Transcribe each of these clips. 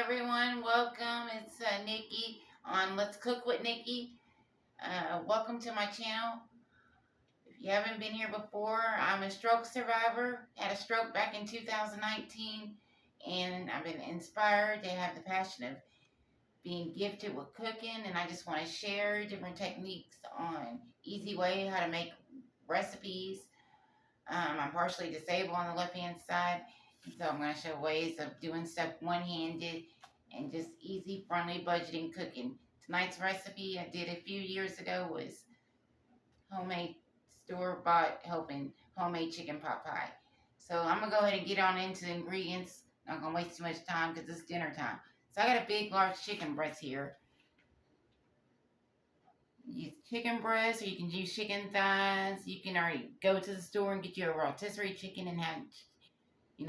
everyone. Welcome. It's Nikki on Let's Cook with Nikki. Welcome to my channel. If you haven't been here before, I'm a stroke survivor. Had a stroke back in 2019, and I've been inspired to have the passion of being gifted with cooking, and I just want to share different techniques on easy way how to make recipes. I'm partially disabled on the left-hand side, so I'm going to show ways of doing stuff one-handed and just easy, friendly budgeting cooking. Tonight's recipe I did a few years ago was homemade store-bought helping homemade chicken pot pie. So I'm going to go ahead and get on into the ingredients. Not going to waste too much time because it's dinner time. So I got a big, large chicken breast here. Use chicken breast, or you can use chicken thighs. You can already go to the store and get you a rotisserie chicken and have,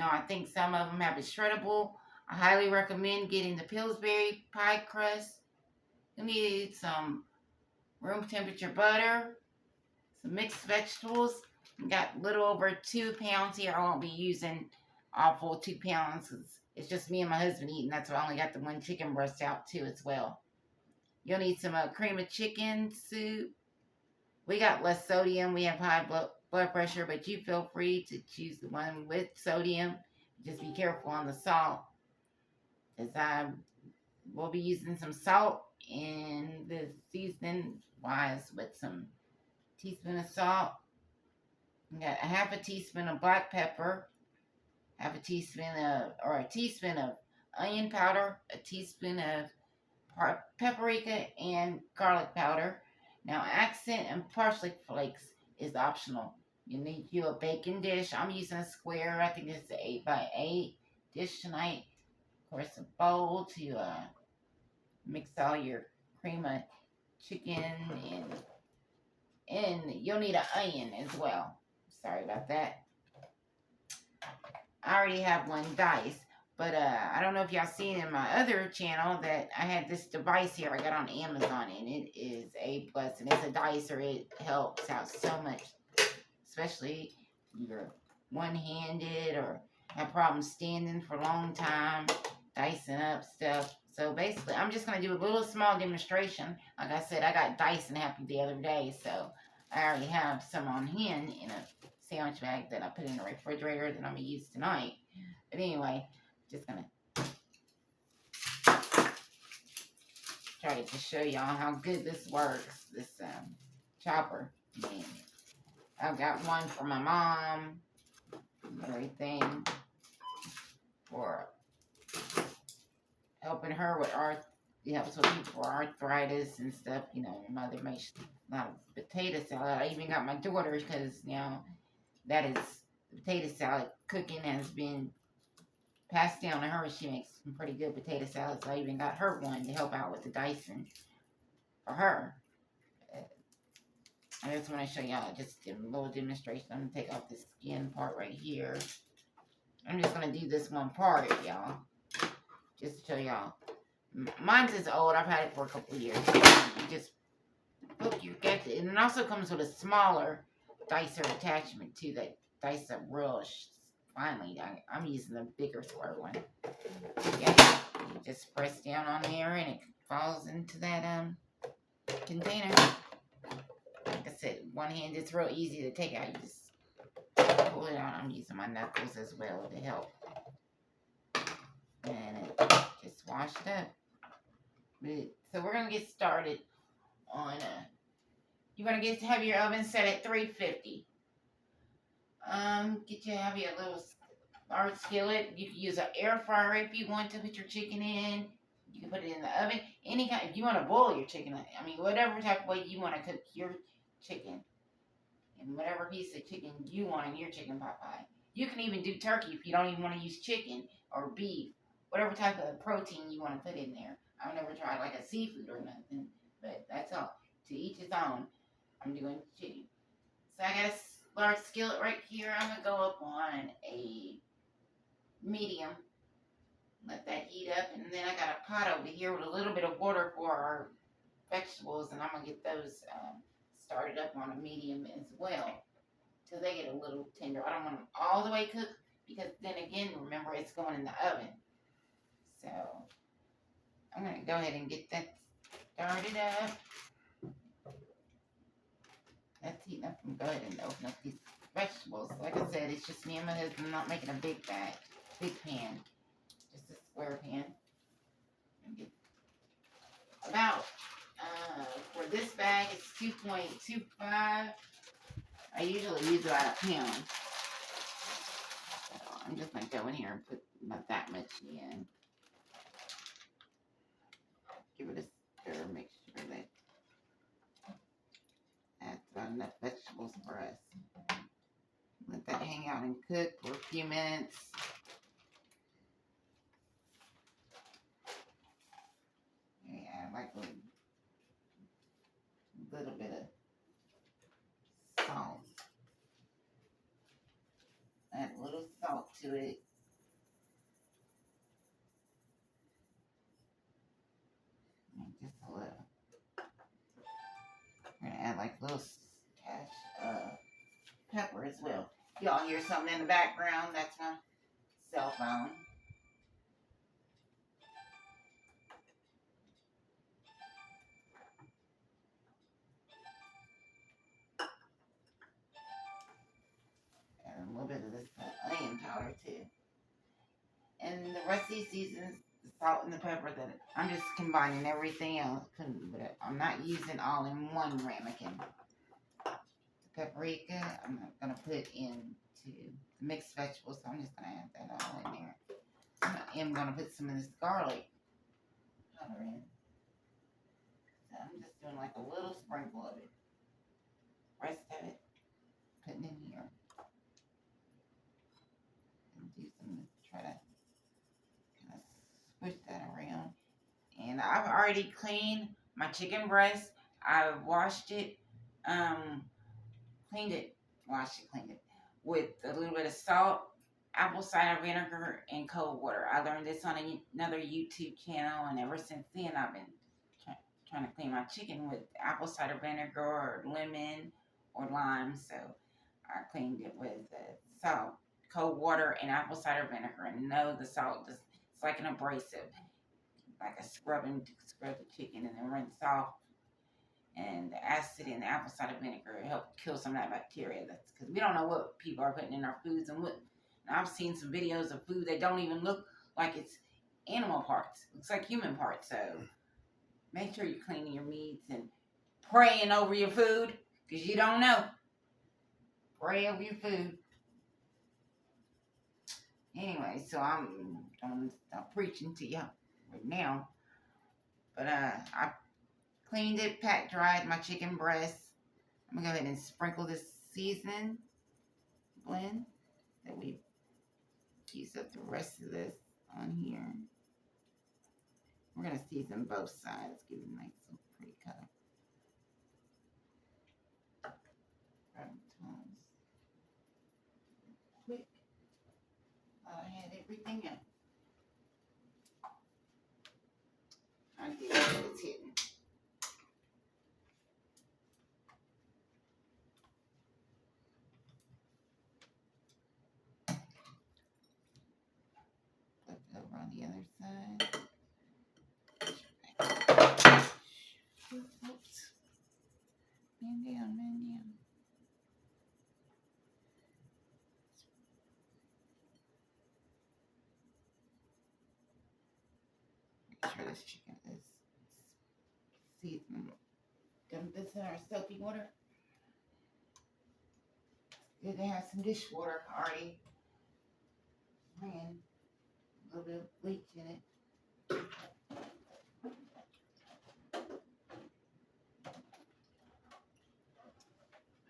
I think some of them have it shreddable. I highly recommend getting the Pillsbury pie crust. You need some room temperature butter, some mixed vegetables. I got a little over 2 pounds here. I won't be using all full 2 pounds. It's just me and my husband eating. That's why I only got the one chicken breast out too as well. You'll need some cream of chicken soup. We got less sodium. We have high blood pressure, but you feel free to choose the one with sodium. Just be careful on the salt, as I will be using some salt in the seasoning wise with some teaspoon of salt. We got a half a teaspoon of black pepper, half a teaspoon of, or a teaspoon of onion powder, a teaspoon of paprika and garlic powder. Now, accent and parsley flakes is optional. You need you a baking dish. I'm using a square. I think it's an 8x8 dish tonight. Of course, a bowl to mix all your cream of chicken, and you'll need an onion as well. Sorry about that. I already have one diced. But I don't know if y'all seen in my other channel that I had this device here I got on Amazon, and it is a blessing. It's a dicer. It helps out so much, especially if you're one-handed or have problems standing for a long time, dicing up stuff. So basically, I'm just going to do a little small demonstration. Like I said, I got Dyson happy the other day, so I already have some on hand in a sandwich bag that I put in the refrigerator that I'm going to use tonight. But anyway, just gonna try to show y'all how good this works, this chopper. And I've got one for my mom and everything for helping her with helps with people for arthritis and stuff. Your mother makes a lot of potato salad. I even got my daughter, because that is potato salad cooking has been passed down to her. She makes some pretty good potato salads. I even got her one to help out with the Dyson for her. I just want to show y'all just a little demonstration. I'm going to take off the skin part right here. I'm just going to do this one part, y'all, just to show y'all. Mine's is old. I've had it for a couple of years. You just hook your get it. And it also comes with a smaller dicer attachment too that dice up real finally. I'm using the bigger square one. Yeah, you just press down on there and it falls into that container. Like I said, one hand, it's real easy to take out. You just pull it out. I'm using my knuckles as well to help. And it just washed up. So we're gonna get started on you're gonna have your oven set at 350. Have your little large skillet. You can use an air fryer if you want to put your chicken in. You can put it in the oven. Any kind, if you want to boil your chicken, whatever type of way you want to cook your chicken, and whatever piece of chicken you want in your chicken pot pie. You can even do turkey if you don't even want to use chicken or beef, whatever type of protein you want to put in there. I've never tried like a seafood or nothing, but that's all. To each his own. I'm doing chicken. So I got a large skillet right here. I'm going to go up on a medium. Let that heat up. And then I got a pot over here with a little bit of water for our vegetables. And I'm going to get those started up on a medium as well, till they get a little tender. I don't want them all the way cooked, because then again, remember, it's going in the oven. So I'm going to go ahead and get that started up. That's heating up. I'm going to go ahead and open up these vegetables. Like I said, it's just me and my husband. I'm not making a big pan. Just a square pan. About, for this bag, it's 2.25. I usually use about a pound. So I'm just going to go in here and put about that much in. Give it a stir, make sure that that's about enough vegetables for us. Let that hang out and cook for a few minutes. Yeah, like a little bit of salt. Add a little salt to it. Just a little. We're gonna add like a little pepper as well. Y'all hear something in the background? That's my cell phone. And a little bit of this onion powder too. And the rest of these seasons, the salt and the pepper, that I'm just combining everything else. But I'm not using all in one ramekin. The paprika, I'm not gonna put into the mixed vegetables, so I'm just gonna add that all in there. I am gonna put some of this garlic powder in. So I'm just doing like a little sprinkle of it. Rest of it, putting in here. And do some, try to kind of squish that around. And I've already cleaned my chicken breast. I've washed it, cleaned it, cleaned it with a little bit of salt, apple cider vinegar, and cold water. I learned this on another YouTube channel, and ever since then I've been trying to clean my chicken with apple cider vinegar or lemon or lime. So I cleaned it with salt, cold water, and apple cider vinegar. And no, the salt just, it's like an abrasive, like a scrubbing to scrub the chicken and then rinse off. And the acid in the apple cider vinegar help kill some of that bacteria. That's because we don't know what people are putting in our foods. And I've seen some videos of food that don't even look like it's animal parts. It looks like human parts. So make sure you're cleaning your meats and praying over your food, because you don't know. Pray over your food. Anyway, so I'm preaching to you right now. But I cleaned it, pat dried my chicken breast. I'm going to go ahead and sprinkle this seasoning blend that we use up the rest of this on here. We're going to season both sides, give it a nice little pretty color. Quick. I had everything up. I did what it's hidden. Flip it over on the other side. Oops. Man down, man down. Make sure this chicken is seasoned. Dump this in our soapy water. Good to have some dishwater already. Man, a little bit of bleach in it.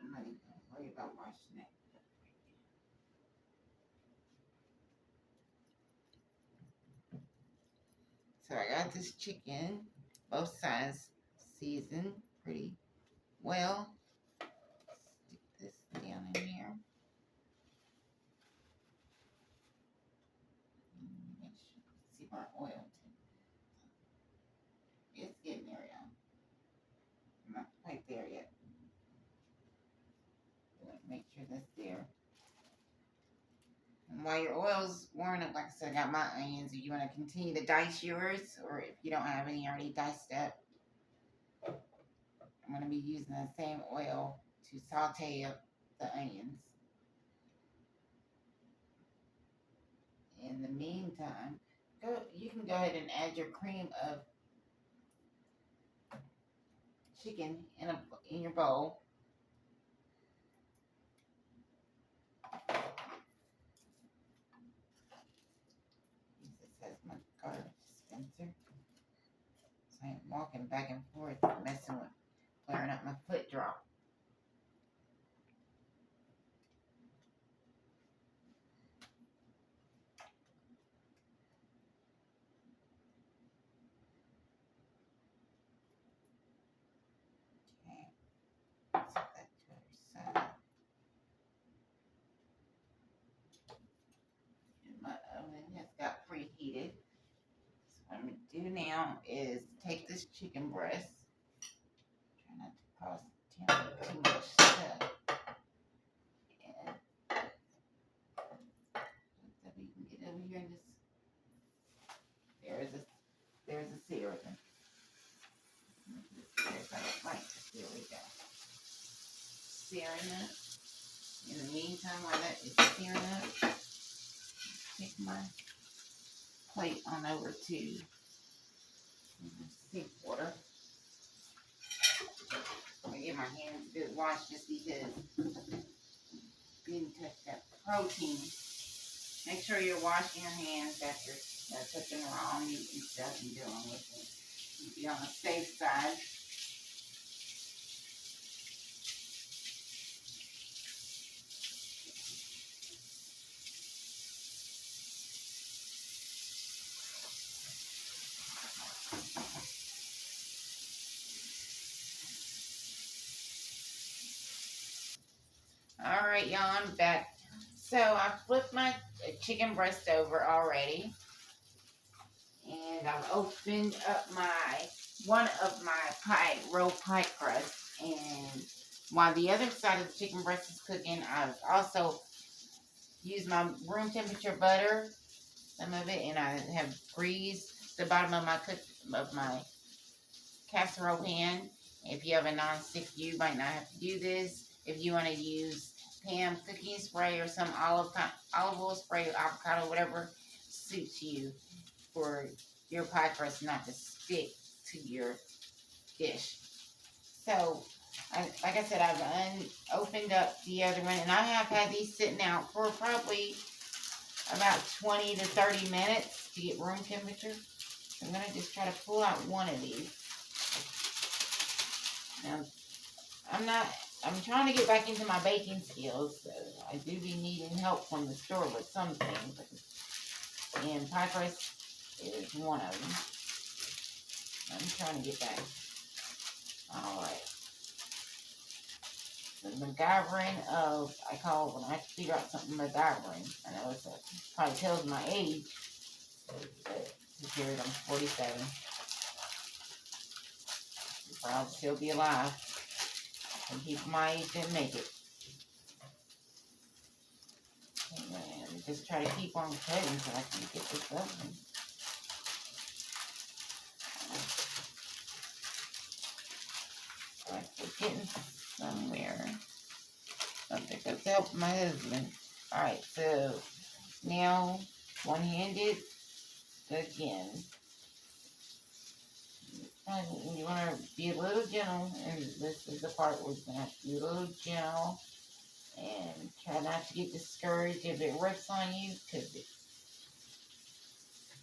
I'm not even gonna worry about washing it. So I got this chicken, both sides seasoned pretty well. Stick this down in here. Make sure, see my oil too. It's getting there, y'all. I'm not quite there yet. Make sure that's there. And while your oil's warming want to, like I said, I got my onions. If you want to continue to dice yours, or if you don't have any already diced up, I'm going to be using the same oil to saute up the onions. In the meantime, you can go ahead and add your cream of chicken in your bowl. This has my garbage dispenser. So I'm walking back and forth, messing with, flaring up my foot drop. Okay, set that to our side. And my oven has got preheated. So what I'm going to do now is take this chicken breast. Try not to cause too much stuff. And so we can get over here in this. There's a sear. There we go. Searing it. In the meantime, while that is searing up, take my plate on over to sink water. I'm gonna get my hands a good wash just because didn't touch that protein. Make sure you're washing your hands after touching raw meat and stuff and dealing with it. Be on the safe side. All right, y'all, I'm back. So I flipped my chicken breast over already, and I've opened up one of my roll pie crust. And while the other side of the chicken breast is cooking, I've also used my room temperature butter, some of it, and I have greased the bottom of my casserole pan. If you have a non-stick, you might not have to do this. If you want to use Pam cooking spray or some olive oil spray, avocado, whatever suits you for your pie crust not to stick to your dish. So, like I said, I've opened up the other one, and I have had these sitting out for probably about 20 to 30 minutes to get room temperature. I'm going to just try to pull out one of these. Now, I'm trying to get back into my baking skills, so I do be needing help from the store with some things. And pie crust is one of them. I'm trying to get back. Alright. The MacGyvering of, I call it when I have to figure out something MacGyvering. I know it probably tells my age, but here I'm 47. I'll still be alive. And people my age didn't make it. And just try to keep on cutting until I can get this open. Like we're getting somewhere. Something goes to help my husband. Alright, so now one-handed again. And you want to be a little gentle, and this is the part where you're going to have to be a little gentle and try not to get discouraged if it rips on you, because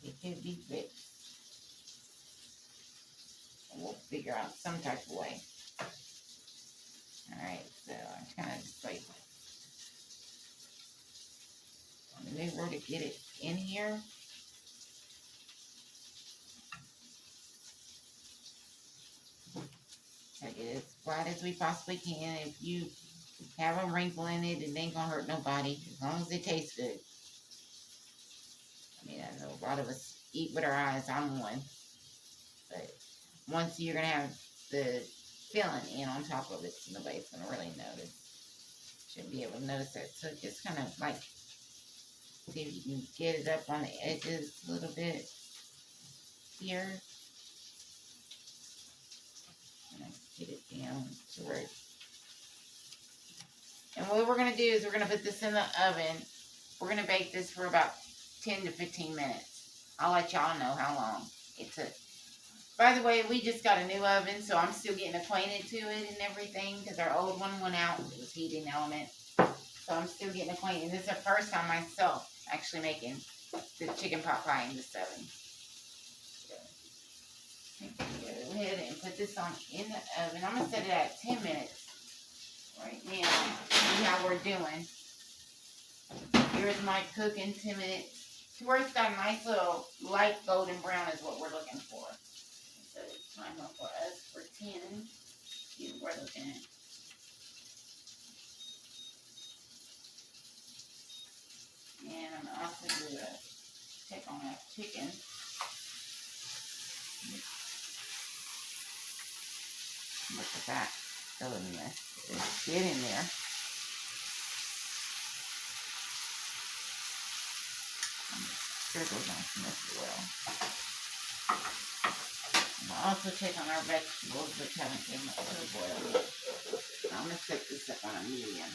it could be fixed. And we'll figure out some type of way. Alright, so I'm kind of just like maneuver to get it in here. Try to get it as flat as we possibly can. If you have a wrinkle in it, it ain't gonna hurt nobody, as long as it tastes good. I mean, I know a lot of us eat with our eyes, I'm one. But once you're gonna have the filling in on top of it, nobody's gonna really notice. Shouldn't be able to notice that. So just kind of like See if you can get it up on the edges a little bit here. And I get it down to where and what we're going to do is we're going to put this in the oven. We're going to bake this for about 10 to 15 minutes. I'll let y'all know how long it took. By the way, we just got a new oven, so I'm still getting acquainted to it and everything because our old one went out. It was heating element. So I'm still getting acquainted. This is the first time myself actually making the chicken pot pie in this oven. So, go ahead and put this on in the oven. I'm going to set it at 10 minutes right now. See how we're doing. Here's my cooking 10 minutes. To where it's got a nice little light golden brown is what we're looking for. So it's time up for us for 10. See what we're looking at. And I'm also going to check on that chicken. Look at that. Still in there. It's get in there. Sure goes nice and messy well. And I'll also check on our vegetables which haven't came up to the boil. I'm going to set this up on a medium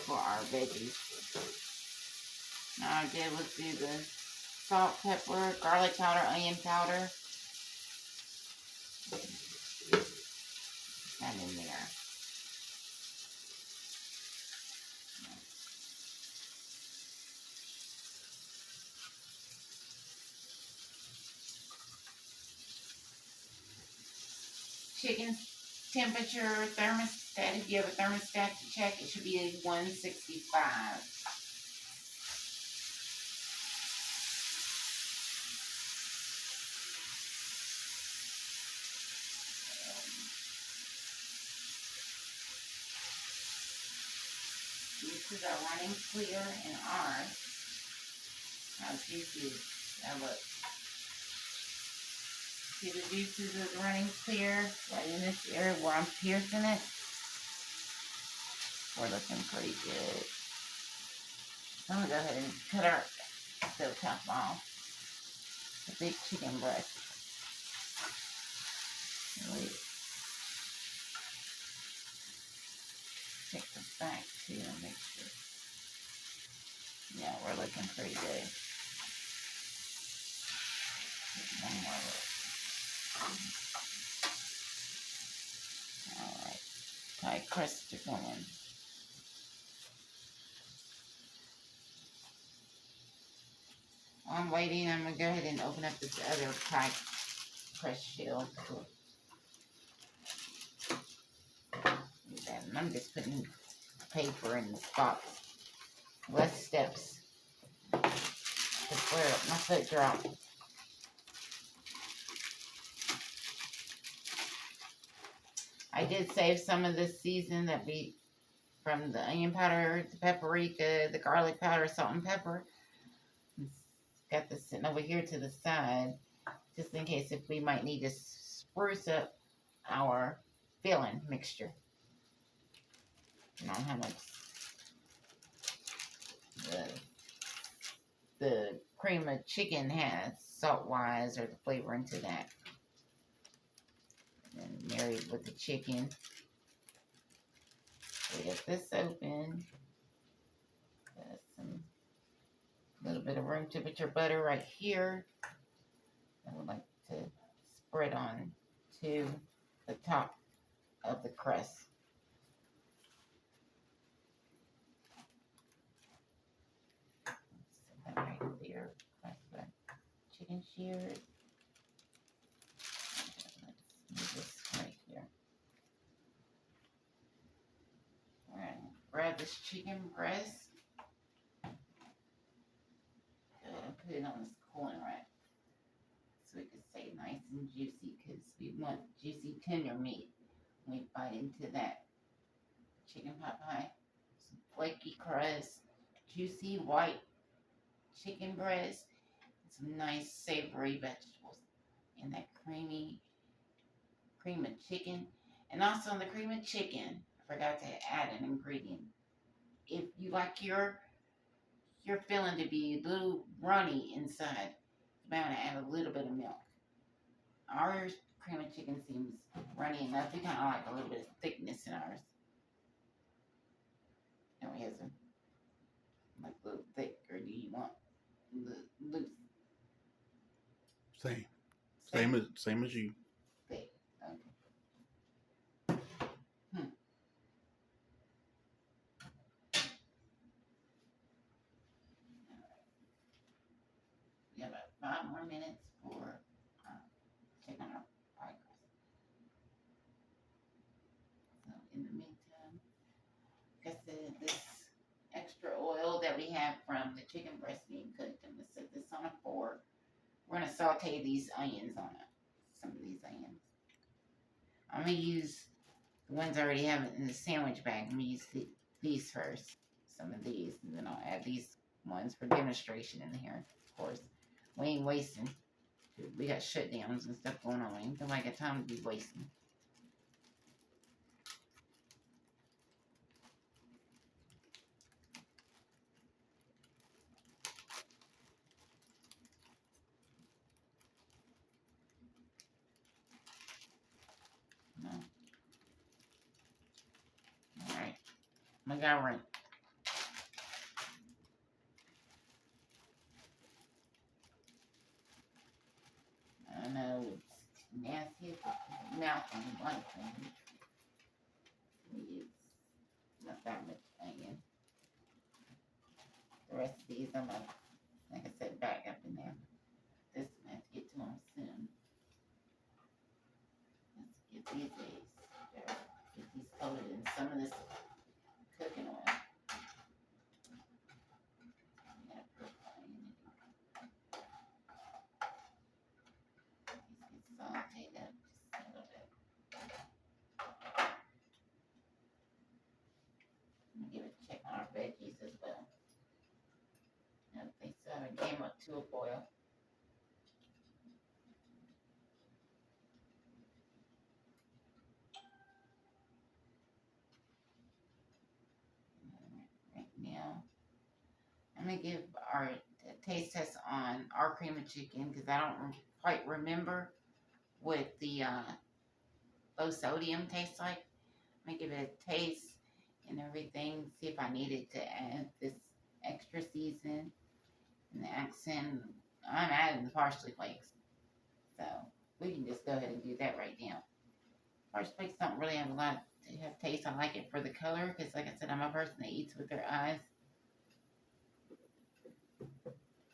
for our veggies. Now I did was do the salt, pepper, garlic powder, onion powder. That in there. Chicken temperature thermostat. If you have a thermostat to check, it should be at 165. Juices are running clear in ours. How juicy that looks. See the juices is running clear right in this area where I'm piercing it. We're looking pretty good. I'm gonna go ahead and cut our stove top off. The big chicken breast. Really check the back too and make sure. Yeah, we're looking pretty good. One more look. Alright. Pie crusts are going. While I'm waiting, I'm going to go ahead and open up this other pie crust shell. And I'm just putting paper in the box. Less steps to flare up my foot drop. I did save some of this season that we from the onion powder, the paprika, the garlic powder, salt and pepper. Got this sitting over here to the side, just in case if we might need to spruce up our filling mixture. I don't know how much the cream of chicken has salt wise or the flavor into that. And then married with the chicken. We get this open. Got some little bit of room temperature butter right here. I would like to spread on to the top of the crust. Set that right there. Chicken shears. Let's move this right here. Alright, grab this chicken breast. Go ahead and put it on this corner rack so it can stay nice and juicy because we want juicy tender meat when we bite into that chicken pot pie. Some flaky crust, juicy white chicken breast, and some nice savory vegetables, and that cream of chicken. And also in the cream of chicken, I forgot to add an ingredient. If you like your you're feeling to be a little runny inside, you might want to add a little bit of milk. Our cream of chicken seems runny enough. We kind of like a little bit of thickness in ours. And we have some like a little thick, or do you want loose? Same. Thick? Same as you. Thick. Okay. We have about 5 more minutes for chicken or pie crust. So in the meantime, like I said, this extra oil that we have from the chicken breast being cooked, I'm gonna set this on a fork. We're gonna saute these onions on it. Some of these onions. I'm gonna use the ones I already have in the sandwich bag. I'm gonna use these first. Some of these, and then I'll add these ones for demonstration in here. Of course, we ain't wasting. We got shutdowns and stuff going on. We ain't got like a time to be wasting. No. All right, I got right. I know it's nasty, but mouth on one thing. We use not that much onion. The rest of these, I'm gonna, like I said, back up in there. This one I have to get to them soon. Let's get these eggs. Get these coated in some of this cooking oil. Yeah, put onion in it. These get sauteed up just a little bit. I'm gonna give it a check on our veggies as well. I don't think so. It came up to a boil. Right now, I'm gonna give our taste test on our cream of chicken because I don't quite remember what the low sodium tastes like. I'm gonna give it a taste and everything. See if I needed to add this extra season and the accent. I'm adding the parsley flakes, so we can just go ahead and do that right now. Parsley flakes don't really have a lot to have taste. I like it for the color because, like I said, I'm a person that eats with their eyes.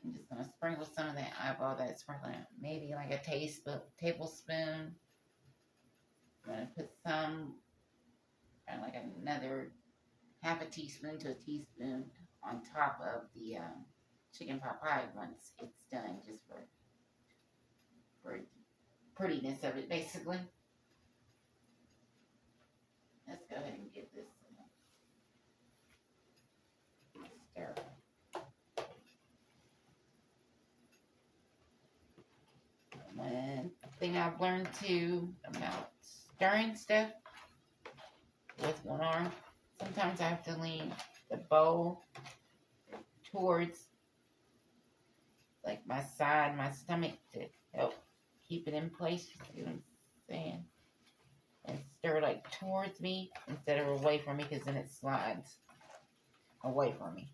I'm just gonna sprinkle some of that eyeball that's sprinkling, maybe like a tablespoon. I'm gonna put some, and like another half a teaspoon to a teaspoon on top of the chicken pot pie once it's done, just for prettiness of it, basically. Let's go ahead and get this stir. One thing I've learned too about stirring stuff with one arm, sometimes I have to lean the bowl towards like my side, my stomach to help keep it in place. You see what I'm saying? And stir like towards me instead of away from me, because then it slides away from me.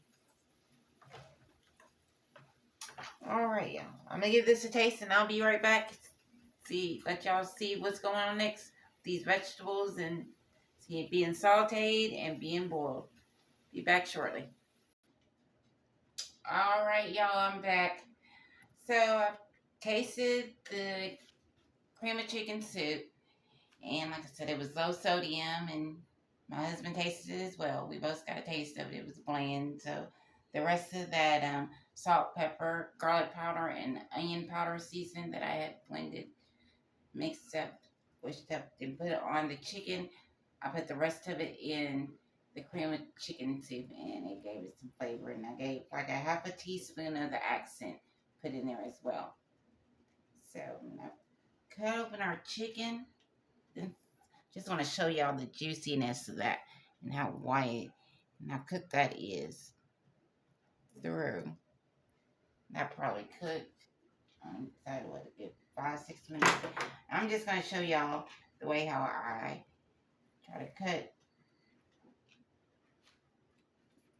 Alright, y'all. I'm gonna give this a taste and I'll be right back. Let y'all see what's going on next. These vegetables and see it being sauteed and being boiled. Be back shortly. Alright, y'all, I'm back. So I've tasted the cream of chicken soup, and like I said, it was low sodium, and my husband tasted it as well. We both got a taste of it. It was bland. So the rest of that salt, pepper, garlic powder, and onion powder seasoning that I had blended, mixed up, squished up, and put it on the chicken. I put the rest of it in the cream of chicken soup, and it gave it some flavor. And I gave like a half a teaspoon of the accent put in there as well. So I'm gonna cut open our chicken. Just want to show y'all the juiciness of that and how white and how cooked that is. through. That probably cooked. That would get 5, 6 minutes. I'm just gonna show y'all the way how I try to cut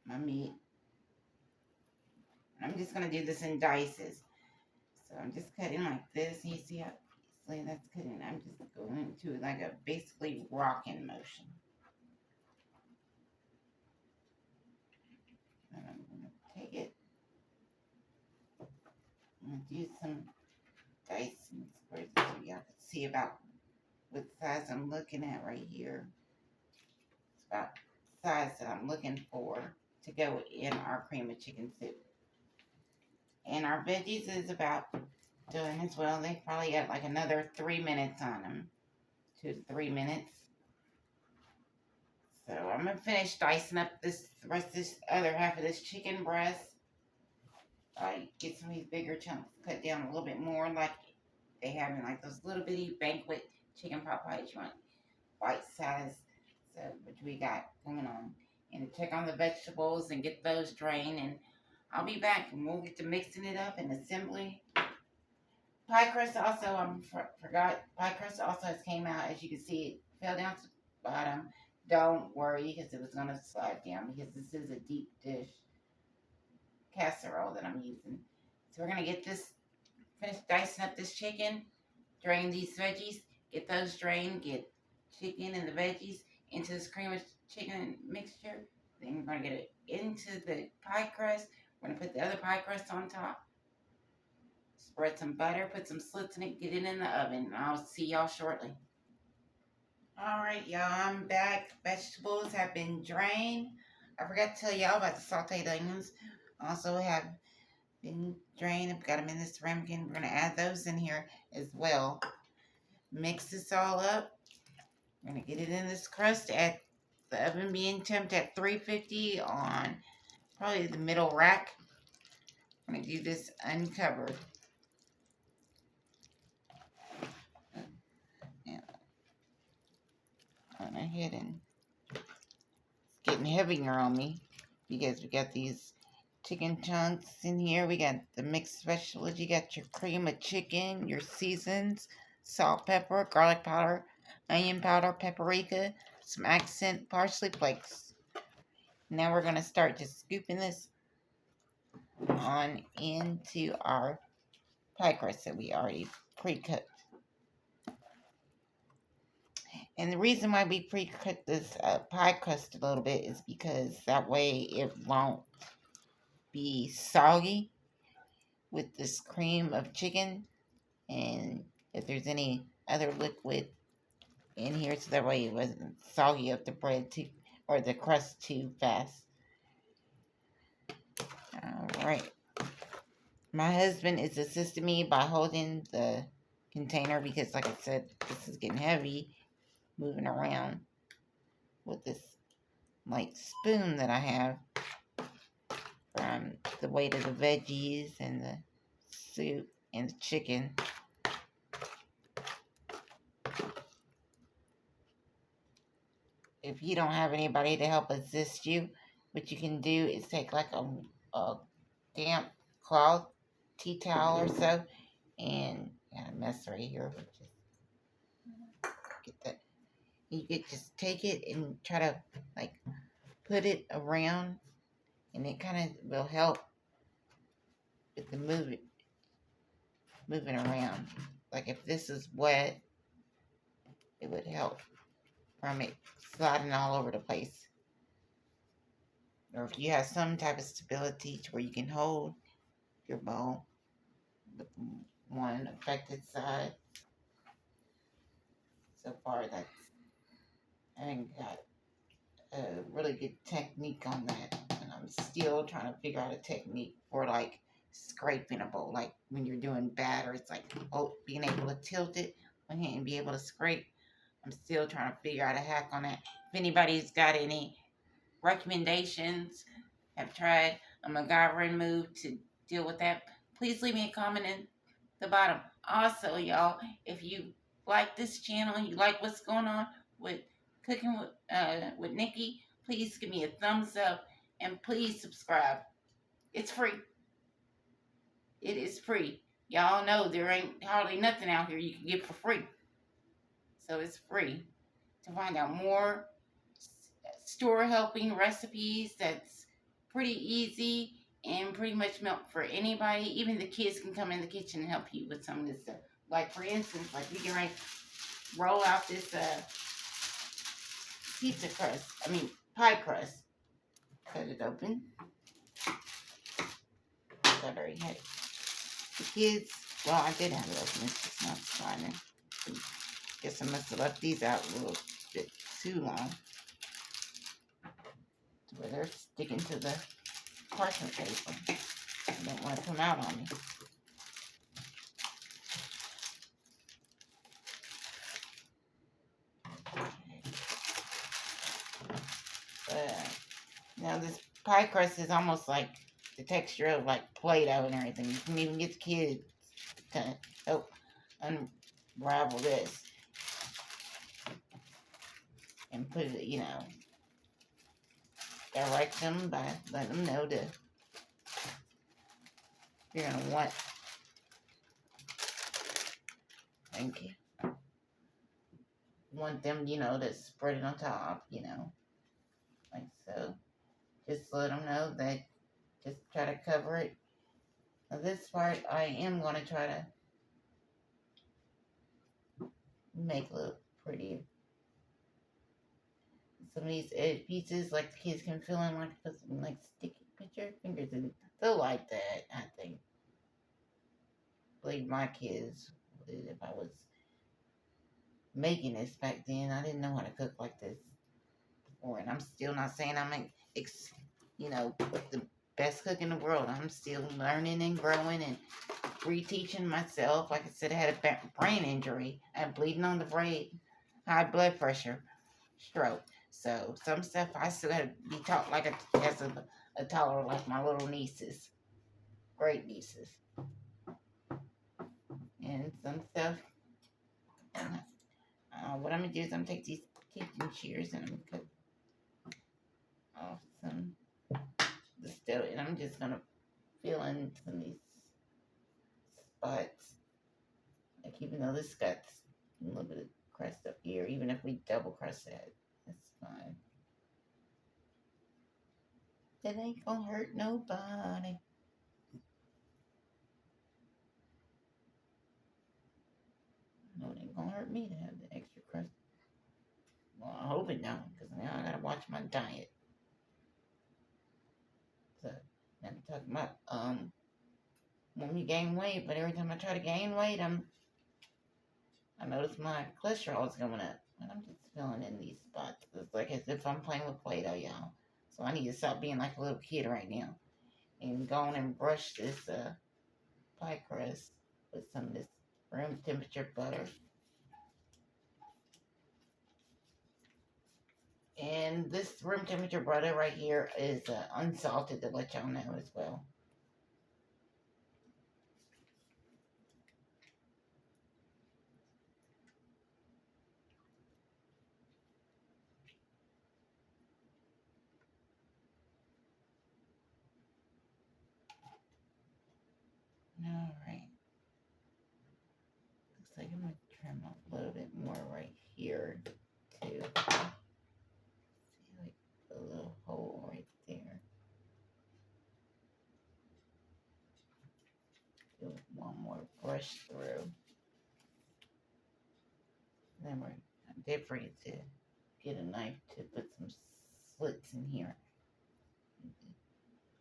my meat. I'm just gonna do this in dices. So I'm just cutting like this. You see how easily that's cutting? I'm just going into like a basically rocking motion. And I'm gonna take it. I'm gonna do some dice and squares so y'all can see about what size I'm looking at right here. It's about the size that I'm looking for to go in our cream of chicken soup. And our veggies is about done as well. They probably got like another 3 minutes on them. 2 to 3 minutes. So I'm gonna finish dicing up this rest of this other half of this chicken breast. I get some of these bigger chunks cut down a little bit more, like they have in like those little bitty banquet chicken pot pies you want bite size. So which we got going on. And check on the vegetables and get those drained, and I'll be back and we'll get to mixing it up and assembly. Pie crust also, forgot, pie crust also has came out. As you can see, it fell down to the bottom. Don't worry, because it was going to slide down, because this is a deep dish casserole that I'm using. So we're going to get this, finish dicing up this chicken, drain these veggies, get those drained, get chicken and the veggies into this cream of chicken mixture. Then we're going to get it into the pie crust. We're going to put the other pie crust on top. Spread some butter, put some slits in it, get it in the oven, and I'll see y'all shortly. Alright, y'all, I'm back. Vegetables have been drained. I forgot to tell y'all about the sauteed onions. Also have been drained. I've got them in this ramekin. We're going to add those in here as well. Mix this all up. We're going to get it in this crust at the oven being temped at 350 on probably the middle rack. I'm going to do this uncovered. Went ahead and it's getting heavier on me because we got these chicken chunks in here. We got the mixed vegetables. You got your cream of chicken, your seasons, salt, pepper, garlic powder, onion powder, paprika, some accent parsley flakes. Now we're going to start just scooping this on into our pie crust that we already pre-cooked. And the reason why we pre-cook this pie crust a little bit is because that way it won't be soggy with this cream of chicken. And if there's any other liquid in here, so that way it wasn't soggy up the bread too, or the crust too fast. Alright. My husband is assisting me by holding the container because, like I said, this is getting heavy. Moving around with this light spoon that I have from the weight of the veggies and the soup and the chicken. If you don't have anybody to help assist you, what you can do is take like a damp cloth, tea towel or so, and got a mess right here. Get that. You could just take it and try to like put it around, and it kind of will help with the moving around. Like if this is wet, it would help from it sliding all over the place. Or if you have some type of stability to where you can hold your bowl with one affected side. So far, I haven't got a really good technique on that, and I'm still trying to figure out a technique for like scraping a bowl, like when you're doing batter. It's like being able to tilt it on here and be able to scrape. I'm still trying to figure out a hack on that. If anybody's got any recommendations, have tried a MacGyver move to deal with that, please leave me a comment in the bottom. Also, y'all, if you like this channel and you like what's going on with Cooking with Nikki, please give me a thumbs up and please subscribe. It's free. It is free. Y'all know there ain't hardly nothing out here you can get for free. So it's free. To find out more store helping recipes that's pretty easy and pretty much meant for anybody. Even the kids can come in the kitchen and help you with some of this stuff. Like for instance, like we can roll out this pizza crust. I mean pie crust. Cut it open. I already had it. The kids, well, I did have it open. It's just not sliding. Guess I must have left these out a little bit too long. Where they're sticking to the parchment paper. I don't want to come out on me. Now this pie crust is almost like the texture of like Play-Doh and everything. You can even get the kids to help unravel this and put it, direct them by letting them know that you're gonna thank you, want them, to spread it on top, like so. Just let them know that just try to cover it. Now this part I am going to try to make look pretty. Some of these edge pieces, like the kids can fill in, like put some like sticky picture fingers in. They'll like that, I think. I believe my kids would if I was making this back then. I didn't know how to cook like this before, and I'm still not saying I'm the best cook in the world. I'm still learning and growing and reteaching myself. Like I said, I had a brain injury. I had bleeding on the brain, high blood pressure, stroke. So some stuff I still had to be taught like as a toddler, like my little nieces, great nieces, and some stuff. What I'm gonna do is I'm gonna take these kitchen shears and I'm gonna cut off some the stuff, and I'm just gonna fill in some of these spots. Like even though this got a little bit of crust up here, even if we double crust that, that's fine. It ain't gonna hurt nobody. No, it ain't gonna hurt me to have the extra crust. Well, I hope it don't, because now I gotta watch my diet. So, now I'm talking about, when we gain weight, but every time I try to gain weight, I notice my cholesterol is going up. And I'm just filling in these spots. It's like as if I'm playing with Play-Doh, y'all. So I need to stop being like a little kid right now. And go on and brush this pie crust with some of this room temperature butter. And this room temperature butter right here is unsalted, to let y'all know as well. Alright. Looks like I'm going to trim up a little bit more right here, too. See, like a little hole right there. Do one more brush through. Then I did forget to get a knife to put some slits in here.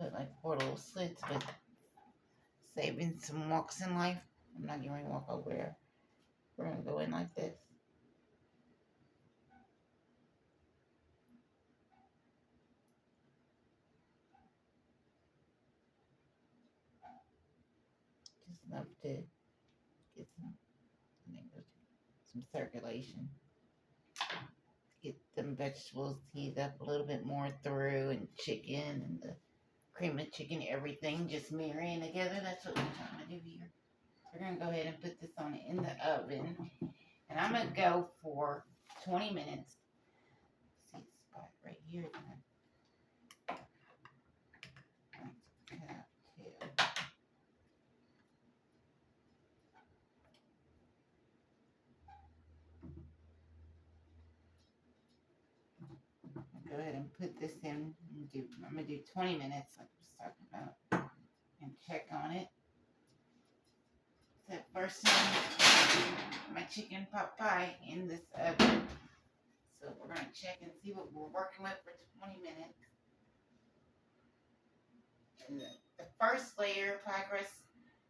Put like 4 little slits, but saving some walks in life. I'm not going to walk over there. We're going to go in like this. Just enough to get some circulation. Get them vegetables heat up a little bit more through, and chicken and the cream of chicken, everything just marrying together. That's what we're trying to do here. We're going to go ahead and put this on in the oven. And I'm going to go for 20 minutes. See the spot right here. put this in. I'm gonna do 20 minutes, like I was talking about, and check on it. So first time I do my chicken pot pie in this oven. So we're gonna check and see what we're working with for 20 minutes. And the first layer pie crust,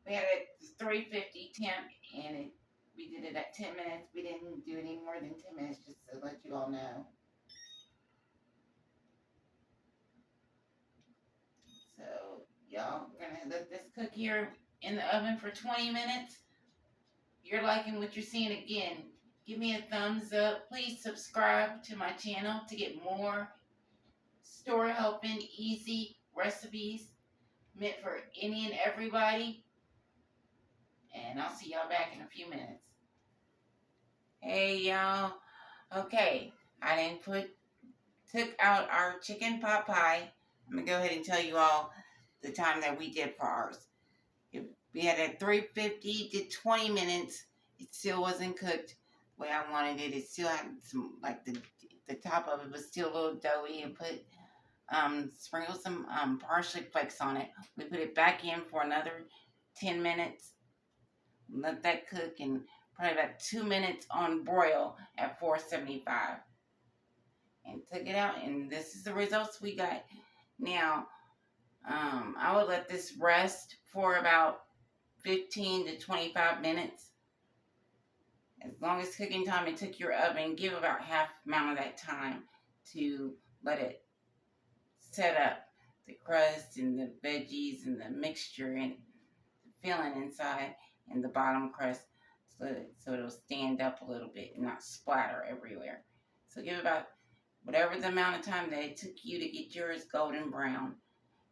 we had it 350 temp, and we did it at 10 minutes. We didn't do any more than 10 minutes, just to let you all know. So, y'all, we're going to let this cook here in the oven for 20 minutes. If you're liking what you're seeing, again, give me a thumbs up. Please subscribe to my channel to get more store helping, easy recipes meant for any and everybody. And I'll see y'all back in a few minutes. Hey, y'all. Okay, I took out our chicken pot pie. I'm going to go ahead and tell you all the time that we did for ours. We had it 350 to 20 minutes. It still wasn't cooked the way I wanted it. It still had some, like the top of it was still a little doughy, and sprinkled some parsley flakes on it. We put it back in for another 10 minutes. Let that cook, and probably about 2 minutes on broil at 475. And took it out, and this is the results we got. Now, I would let this rest for about 15 to 25 minutes. As long as cooking time it took your oven, give about half amount of that time to let it set up the crust and the veggies and the mixture and the filling inside and the bottom crust, so it'll stand up a little bit and not splatter everywhere. So give about whatever the amount of time that it took you to get yours golden brown,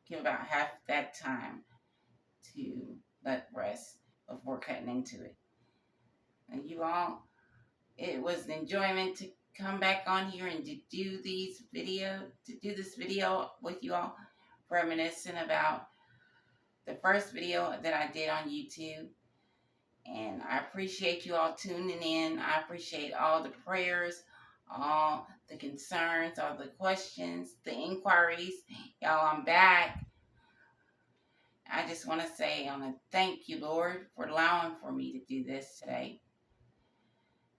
give about half that time to let rest before cutting into it. And you all, it was an enjoyment to come back on here and to do this video with you all, reminiscing about the first video that I did on YouTube. And I appreciate you all tuning in. I appreciate all the prayers, all the concerns, all the questions, the inquiries. Y'all, I'm back. I just want to say, I want to thank you, Lord, for allowing for me to do this today.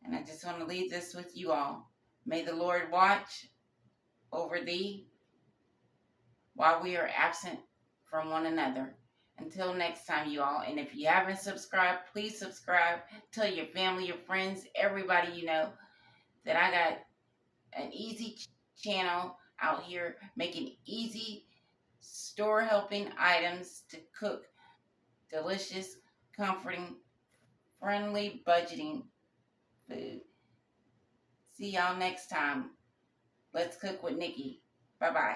And I just want to leave this with you all. May the Lord watch over thee while we are absent from one another. Until next time, you all. And if you haven't subscribed, please subscribe. Tell your family, your friends, everybody you know that I got an easy channel out here making easy store helping items to cook delicious, comforting, friendly, budgeting food. See y'all next time. Let's cook with Nikki. Bye-bye.